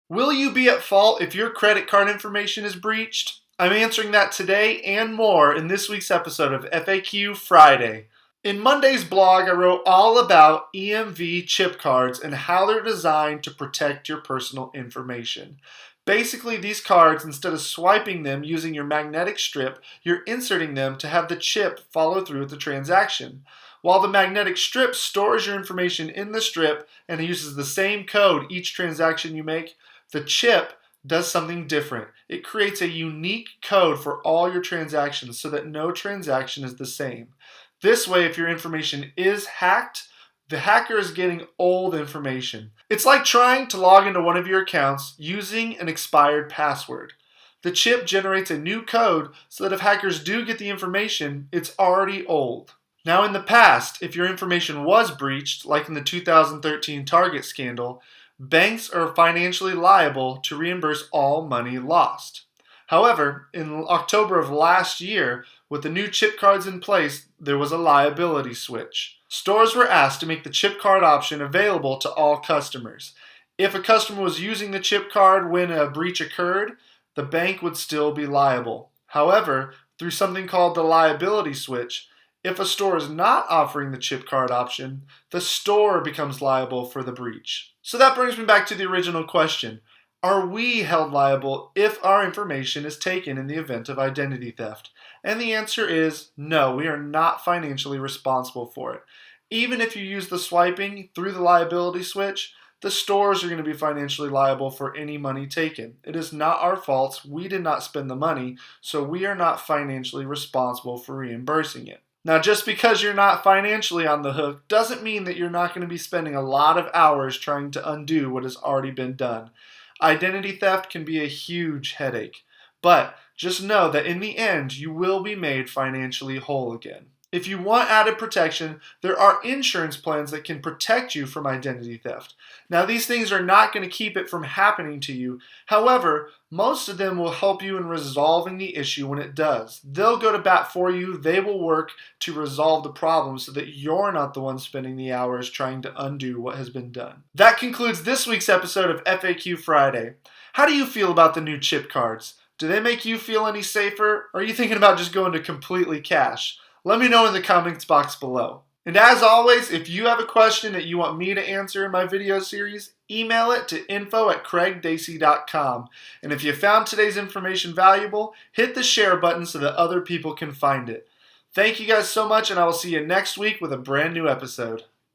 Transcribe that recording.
Will you be at fault if your credit card information is breached? I'm answering that today and more in this week's episode of FAQ Friday. In Monday's blog, I wrote all about EMV chip cards and how they're designed to protect your personal information. Basically, these cards, instead of swiping them using your magnetic strip, you're inserting them to have the chip follow through with the transaction. While the magnetic strip stores your information in the strip and uses the same code each transaction you make, the chip does something different. It creates a unique code for all your transactions so that no transaction is the same. This way, if your information is hacked, the hacker is getting old information. It's like trying to log into one of your accounts using an expired password. The chip generates a new code so that if hackers do get the information, it's already old. Now, in the past, if your information was breached, like in the 2013 Target scandal, banks are financially liable to reimburse all money lost. However, in October of last year, with the new chip cards in place, there was a liability switch. Stores were asked to make the chip card option available to all customers. If a customer was using the chip card when a breach occurred, the bank would still be liable. However, through something called the liability switch, if a store is not offering the chip card option, the store becomes liable for the breach. So that brings me back to the original question. Are we held liable if our information is taken in the event of identity theft? And the answer is no, we are not financially responsible for it. Even if you use the swiping through the liability switch, the stores are going to be financially liable for any money taken. It is not our fault. We did not spend the money, so we are not financially responsible for reimbursing it. Now, just because you're not financially on the hook doesn't mean that you're not going to be spending a lot of hours trying to undo what has already been done. Identity theft can be a huge headache, but just know that in the end, you will be made financially whole again. If you want added protection, there are insurance plans that can protect you from identity theft. Now, these things are not going to keep it from happening to you. However, most of them will help you in resolving the issue when it does. They'll go to bat for you. They will work to resolve the problem so that you're not the one spending the hours trying to undo what has been done. That concludes this week's episode of FAQ Friday. How do you feel about the new chip cards? Do they make you feel any safer? Or are you thinking about just going to completely cash? Let me know in the comments box below. And as always, if you have a question that you want me to answer in my video series, email it to info@craigdacey.com. And if you found today's information valuable, hit the share button so that other people can find it. Thank you guys so much, and I will see you next week with a brand new episode.